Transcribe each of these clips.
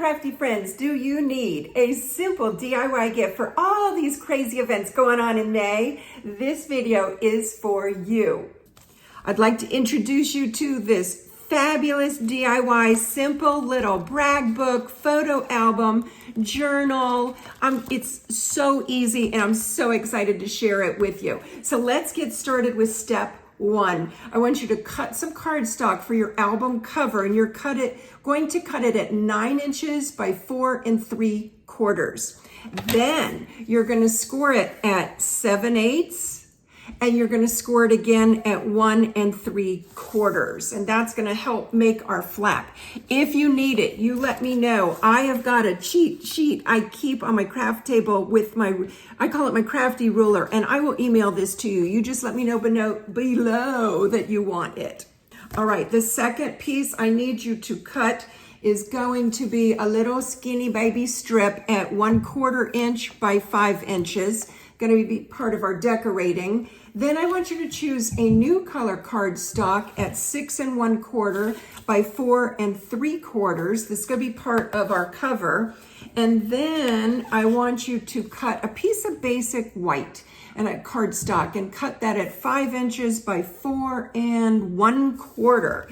crafty friends, do you need a simple DIY gift for all these crazy events going on in May? This video is for you. I'd like to introduce you to this fabulous DIY simple little brag book, photo album, journal. It's so easy and I'm so excited to share it with you. So let's get started with step one. I want you to cut some cardstock for your album cover, and you're going to cut it at 9 inches by 4 3/4. Then you're going to score it at 7/8, and you're going to score it again at 1 3/4, and that's going to help make our flap. If you need it, you let me know. I have got a cheat sheet I keep on my craft table with I call it my crafty ruler, and I will email this to you. You just let me know below that you want it. All right, the second piece I need you to cut is going to be a little skinny baby strip at 1/4 inch by 5 inches. Going to be part of our decorating. Then I want you to choose a new color cardstock at 6 1/4 by 4 3/4. This is going to be part of our cover. And then I want you to cut a piece of basic white and a cardstock and cut that at 5 inches by 4 1/4.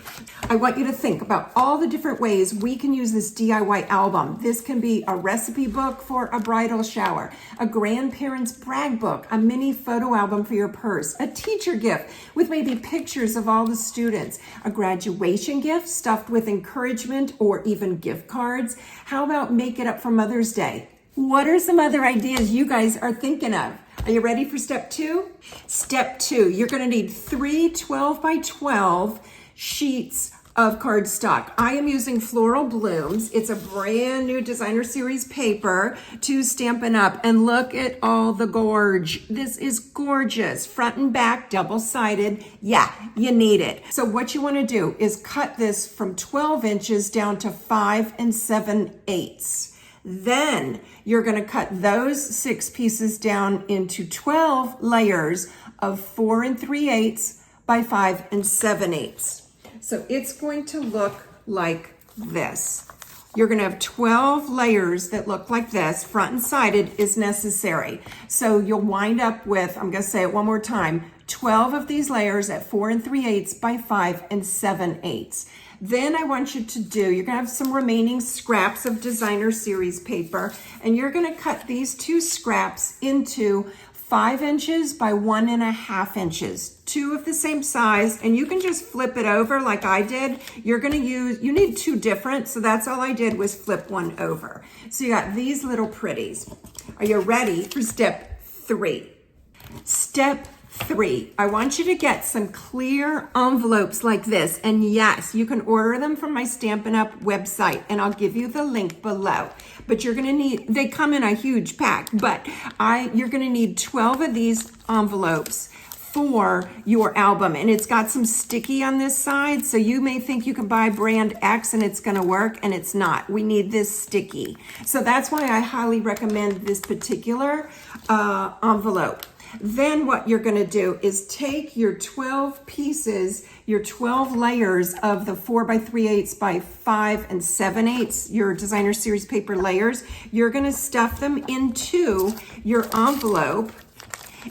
I want you to think about all the different ways we can use this DIY album. This can be a recipe book for a bridal shower, a grandparent's brag book, a mini photo album for your purse, a teacher gift with maybe pictures of all the students, a graduation gift stuffed with encouragement or even gift cards. How about make it up for Mother's Day? What are some other ideas you guys are thinking of? Are you ready for step two? Step two, you're going to need 3 12 by 12 sheets of cardstock. I am using Floral Blooms. It's a brand new designer series paper to Stampin' Up. And look at all the gorge. This is gorgeous. Front and back, double-sided. Yeah, you need it. So what you want to do is cut this from 12 inches down to 5 7/8. Then you're going to cut those 6 pieces down into 12 layers of 4 3/8 by 5 7/8. So it's going to look like this. You're going to have 12 layers that look like this. Front and sided is necessary. So you'll wind up with, I'm going to say it one more time, 12 of these layers at 4 3/8 by 5 7/8. Then I want you to you're going to have some remaining scraps of designer series paper, and you're going to cut these 2 scraps into 5 inches by 1 1/2 inches, 2 of the same size, and you can just flip it over like I did. You need 2 different, so that's all I did was flip one over. So you got these little pretties. Are you ready for step 3? Step 3, I want you to get some clear envelopes like this. And yes, you can order them from my Stampin' Up website, and I'll give you the link below. But you're gonna they come in a huge pack, but you're gonna need 12 of these envelopes for your album. And it's got some sticky on this side, so you may think you can buy brand X and it's gonna work, and it's not. We need this sticky. So that's why I highly recommend this particular envelope. Then what you're going to do is take your 12 pieces, your 12 layers of the 4 3/8 by 5 7/8, your designer series paper layers. You're going to stuff them into your envelope.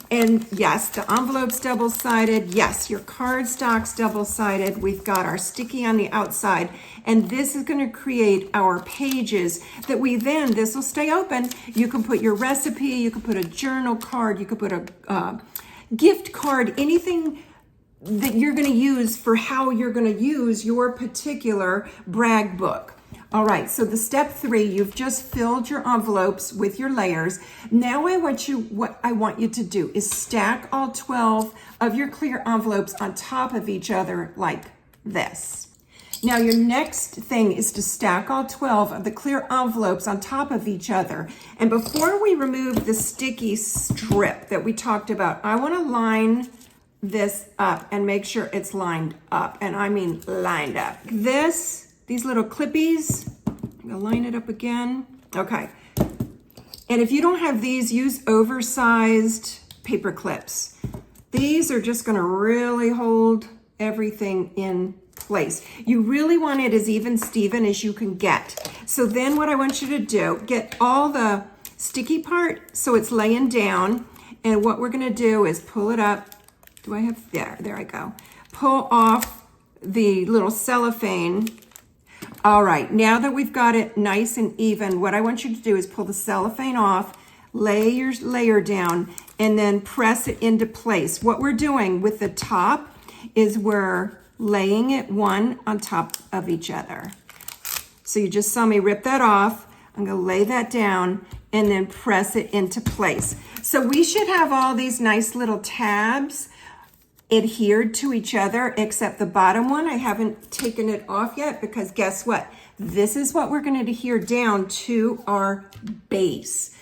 And yes, the envelope's double-sided. Yes, your cardstock's double-sided. We've got our sticky on the outside. And this is going to create our pages that this will stay open. You can put your recipe, you can put a journal card, you can put a gift card, anything that you're going to use for how you're going to use your particular brag book. All right, so the step 3, you've just filled your envelopes with your layers. Now what I want you to do is stack all 12 of your clear envelopes on top of each other like this. Now your next thing is to stack all 12 of the clear envelopes on top of each other. And before we remove the sticky strip that we talked about, I want to line this up and make sure it's lined up. And I mean lined up. These little clippies, I'm gonna line it up again. Okay. And if you don't have these, use oversized paper clips. These are just gonna really hold everything in place. You really want it as even Steven as you can get. So then what I want you to do, get all the sticky part so it's laying down. And what we're gonna do is pull it up. Do I have, there I go. Pull off the little cellophane. All right, now that we've got it nice and even, what I want you to do is pull the cellophane off, lay your layer down, and then press it into place. What we're doing with the top is we're laying it one on top of each other. So you just saw me rip that off. I'm gonna lay that down and then press it into place. So we should have all these nice little tabs adhered to each other, except the bottom one, I haven't taken it off yet because guess what? This is what we're gonna adhere down to our base.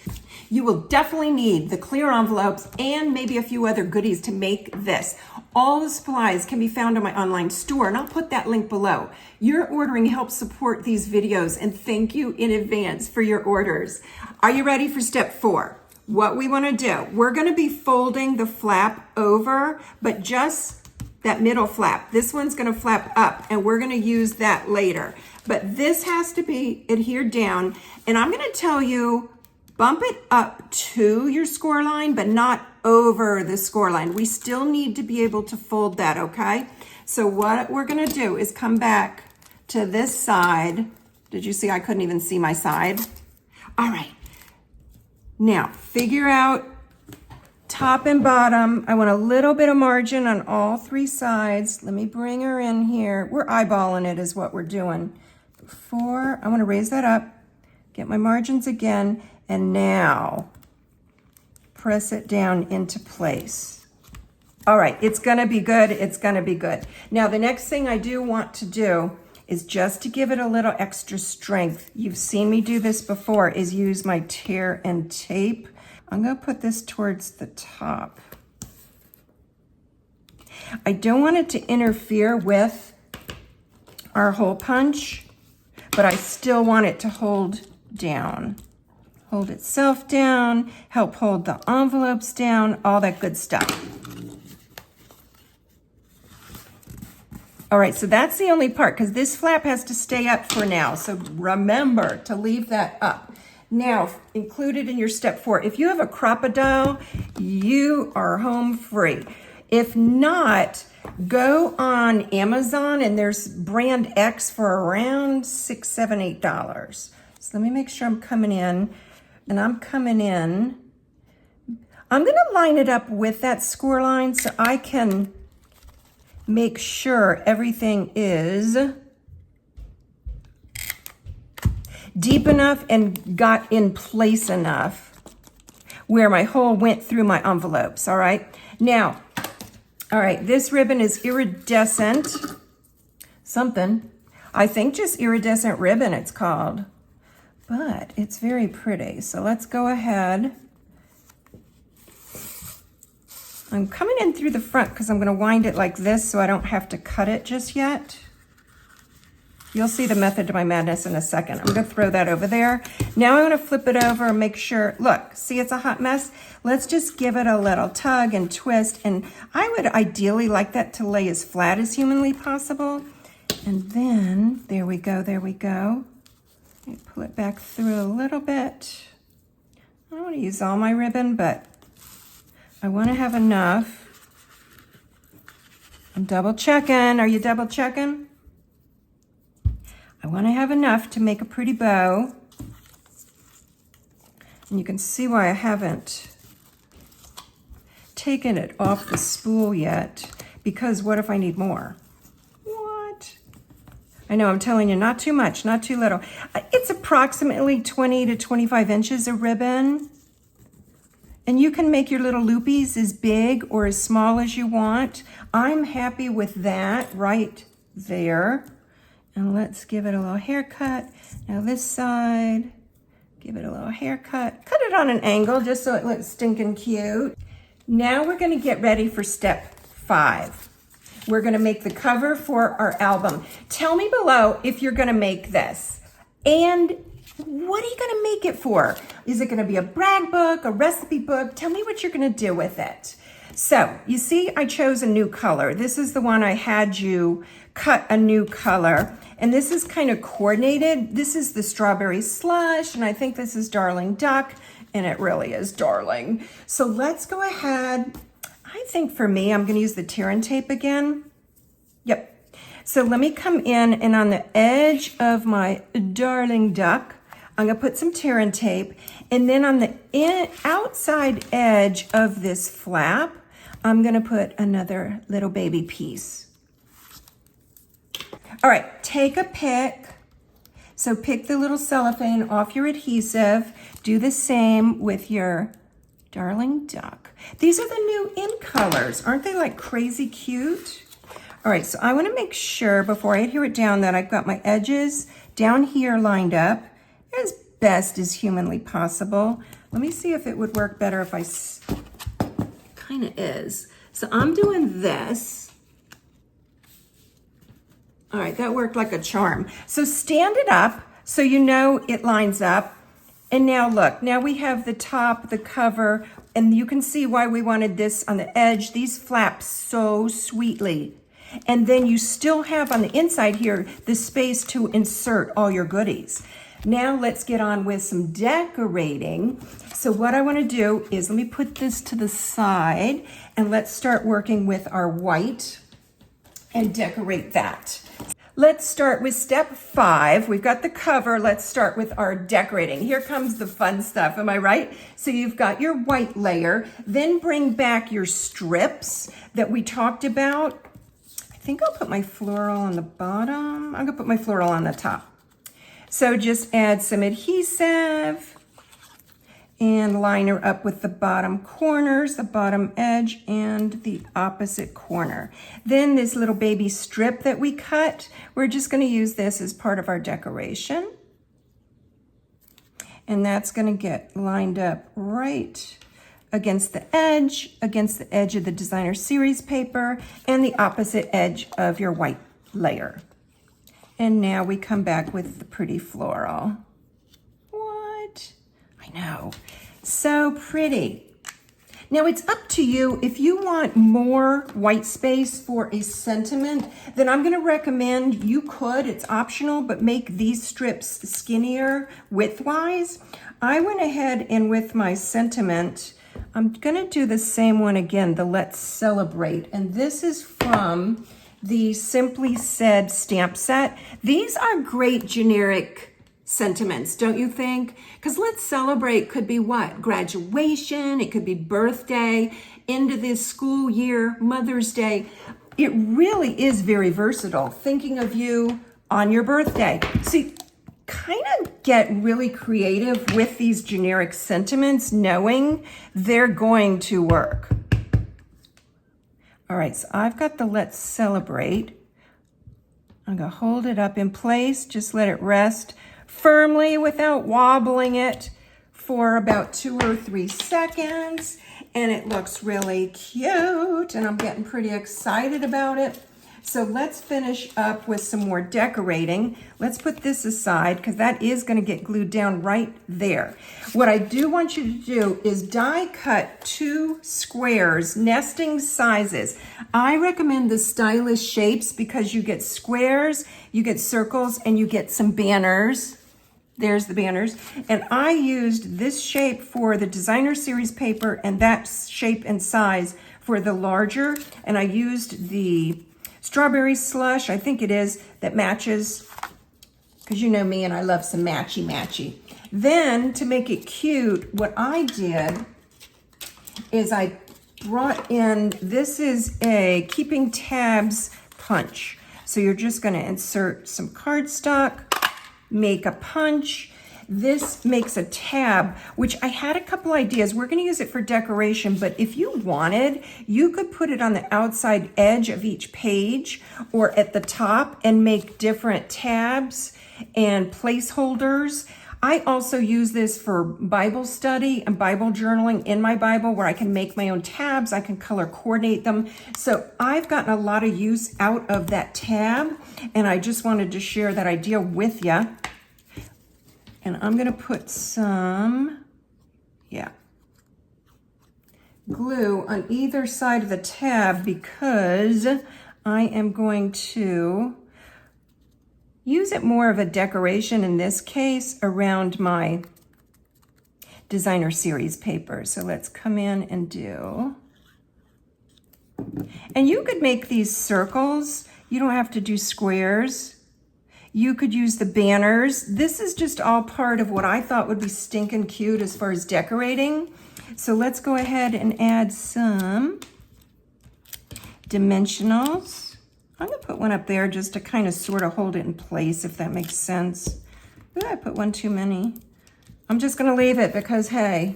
You will definitely need the clear envelopes and maybe a few other goodies to make this. All the supplies can be found on my online store, and I'll put that link below. Your ordering helps support these videos, and thank you in advance for your orders. Are you ready for step 4? What we want to do, we're going to be folding the flap over, but just that middle flap. This one's going to flap up, and we're going to use that later. But this has to be adhered down, and I'm going to tell you, bump it up to your score line, but not over the score line. We still need to be able to fold that, okay? So what we're gonna do is come back to this side. Did you see I couldn't even see my side? All right. Now, figure out top and bottom. I want a little bit of margin on all 3 sides. Let me bring her in here. We're eyeballing it is what we're doing. 4, I want to raise that up, get my margins again, and now press it down into place. All right, it's gonna be good, it's gonna be good. Now the next thing I do want to do is just to give it a little extra strength. You've seen me do this before, is use my tear and tape. I'm gonna put this towards the top. I don't want it to interfere with our hole punch, but I still want it to hold down. Hold itself down, help hold the envelopes down, all that good stuff. All right, so that's the only part, because this flap has to stay up for now. So remember to leave that up. Now, included in your step 4, if you have a crocodile, you are home free. If not, go on Amazon and there's brand X for around $6, $7, $8. So let me make sure I'm coming in. And I'm coming in. I'm gonna line it up with that score line so I can make sure everything is deep enough and got in place enough where my hole went through my envelopes, all right? Now, all right, this ribbon is Iridescent something. I think just Iridescent ribbon it's called. But it's very pretty. So let's go ahead. I'm coming in through the front because I'm going to wind it like this so I don't have to cut it just yet. You'll see the method to my madness in a second. I'm going to throw that over there. Now I'm going to flip it over and make sure, look, see it's a hot mess? Let's just give it a little tug and twist. And I would ideally like that to lay as flat as humanly possible. And then, there we go, there we go. Pull it back through a little bit. I don't want to use all my ribbon, but I want to have enough. I'm double checking. Are you double checking? I want to have enough to make a pretty bow. And you can see why I haven't taken it off the spool yet, because what if I need more? I know, I'm telling you, not too much, not too little. It's approximately 20 to 25 inches of ribbon. And you can make your little loopies as big or as small as you want. I'm happy with that right there. And let's give it a little haircut. Now this side, give it a little haircut. Cut it on an angle just so it looks stinking cute. Now we're gonna get ready for step 5. We're gonna make the cover for our album. Tell me below if you're gonna make this. And what are you gonna make it for? Is it gonna be a brag book, a recipe book? Tell me what you're gonna do with it. So you see, I chose a new color. This is the one I had you cut a new color. And this is kind of coordinated. This is the strawberry slush, and I think this is Darling Duck, and it really is darling. So let's go ahead. I think for me, I'm gonna use the tear and tape again. Yep. So let me come in, and on the edge of my Darling Duck, I'm gonna put some tear and tape, and then on the outside edge of this flap, I'm gonna put another little baby piece. All right, take a pick. So pick the little cellophane off your adhesive. Do the same with your Darling Duck. These are the new In-Colors. Aren't they like crazy cute? All right, so I wanna make sure before I adhere it down that I've got my edges down here lined up as best as humanly possible. Let me see if it would work better if kind of is. So I'm doing this. All right, that worked like a charm. So stand it up so you know it lines up. And now look, now we have the top, the cover, and you can see why we wanted this on the edge. These flap so sweetly. And then you still have on the inside here the space to insert all your goodies. Now let's get on with some decorating. So what I want to do is let me put this to the side, and let's start working with our white and decorate that. Let's start with step 5. We've got the cover. Let's start with our decorating. Here comes the fun stuff, am I right? So you've got your white layer, then bring back your strips that we talked about. I think I'll put my floral on the bottom. I'm gonna put my floral on the top. So just add some adhesive and line her up with the bottom corners, the bottom edge, and the opposite corner. Then this little baby strip that we cut, we're just gonna use this as part of our decoration. And that's gonna get lined up right against the edge of the designer series paper, and the opposite edge of your white layer. And now we come back with the pretty floral. What? I know, so pretty. Now it's up to you. If you want more white space for a sentiment, then I'm gonna recommend you could, it's optional, but make these strips skinnier width-wise. I went ahead and with my sentiment, I'm gonna do the same one again, the Let's Celebrate. And this is from the Simply Said stamp set. These are great generic sentiments, don't you think? Because Let's Celebrate could be what? Graduation, it could be birthday, end of this school year, Mother's Day. It really is very versatile, thinking of you on your birthday. So kind of get really creative with these generic sentiments, knowing they're going to work. All right, so I've got the Let's Celebrate. I'm gonna hold it up in place, just let it rest firmly without wobbling it for about 2 or 3 seconds. And it looks really cute, and I'm getting pretty excited about it. So let's finish up with some more decorating. Let's put this aside because that is going to get glued down right there. What I do want you to do is die cut 2 squares, nesting sizes. I recommend the Stylish Shapes because you get squares, you get circles, and you get some banners. There's the banners. And I used this shape for the designer series paper and that shape and size for the larger. And I used the strawberry slush, I think it is, that matches, because you know me and I love some matchy-matchy. Then to make it cute, what I did is I brought in, this is a Keeping Tabs punch. So you're just gonna insert some cardstock, make a punch. This makes a tab, which I had a couple ideas. We're gonna use it for decoration, but if you wanted, you could put it on the outside edge of each page or at the top and make different tabs and placeholders. I also use this for Bible study and Bible journaling in my Bible where I can make my own tabs, I can color coordinate them. So I've gotten a lot of use out of that tab, and I just wanted to share that idea with you. And I'm gonna put some, glue on either side of the tab because I am going to use it more of a decoration in this case around my designer series paper. So let's come in and do, and you could make these circles. You don't have to do squares. You could use the banners. This is just all part of what I thought would be stinking cute as far as decorating. So let's go ahead and add some dimensionals. I'm gonna put one up there just to kind of sort of hold it in place, if that makes sense. Ooh, I put one too many. I'm just gonna leave it because, hey,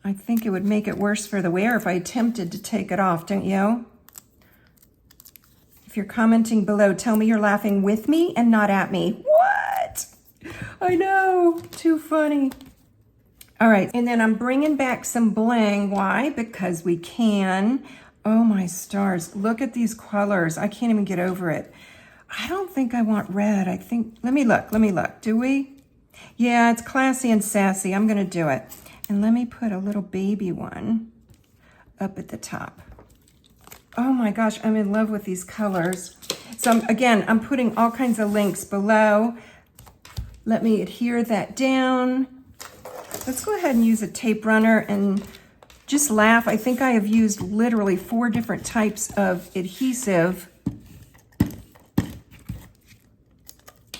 I think it would make it worse for the wearer if I attempted to take it off, don't you? If you're commenting below, tell me you're laughing with me and not at me. What? I know, too funny. All right, and then I'm bringing back some bling. Why? Because we can. Oh my stars, look at these colors. I can't even get over it. I don't think I want red. I think, let me look. Do we? Yeah, it's classy and sassy. I'm gonna do it. And let me put a little baby one up at the top. Oh my gosh, I'm in love with these colors. So I'm putting all kinds of links below. Let me adhere that down. Let's go ahead and use a tape runner and just laugh. I think I have used literally 4 different types of adhesive.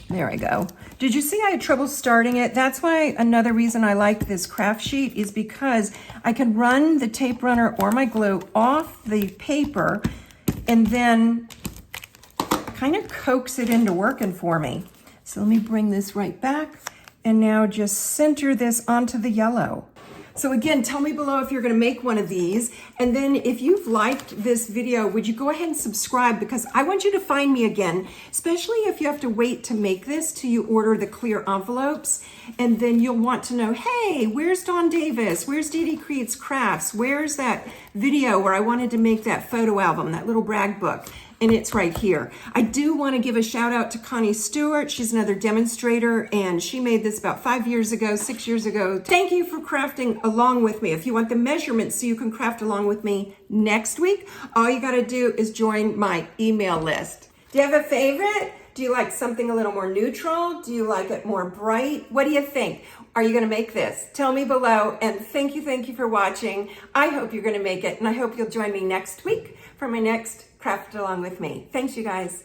There I go. Did you see I had trouble starting it? That's why another reason I like this craft sheet is because I can run the tape runner or my glue off the paper and then kind of coax it into working for me. So let me bring this right back and now just center this onto the yellow. So again, tell me below if you're gonna make one of these. And then if you've liked this video, would you go ahead and subscribe, because I want you to find me again, especially if you have to wait to make this till you order the clear envelopes. And then you'll want to know, hey, where's Dawn Davis? Where's Dee Dee Creates Crafts? Where's that video where I wanted to make that photo album, that little brag book? And it's right here. I do want to give a shout out to Connie Stewart. She's another demonstrator, and she made this about 5 years ago, 6 years ago. Thank you for crafting along with me. If you want the measurements so you can craft along with me next week, all you got to do is join my email list. Do you have a favorite? Do you like something a little more neutral? Do you like it more bright? What do you think? Are you going to make this? Tell me below, and thank you for watching. I hope you're going to make it, and I hope you'll join me next week for my next Craft Along with Me. Thanks, you guys.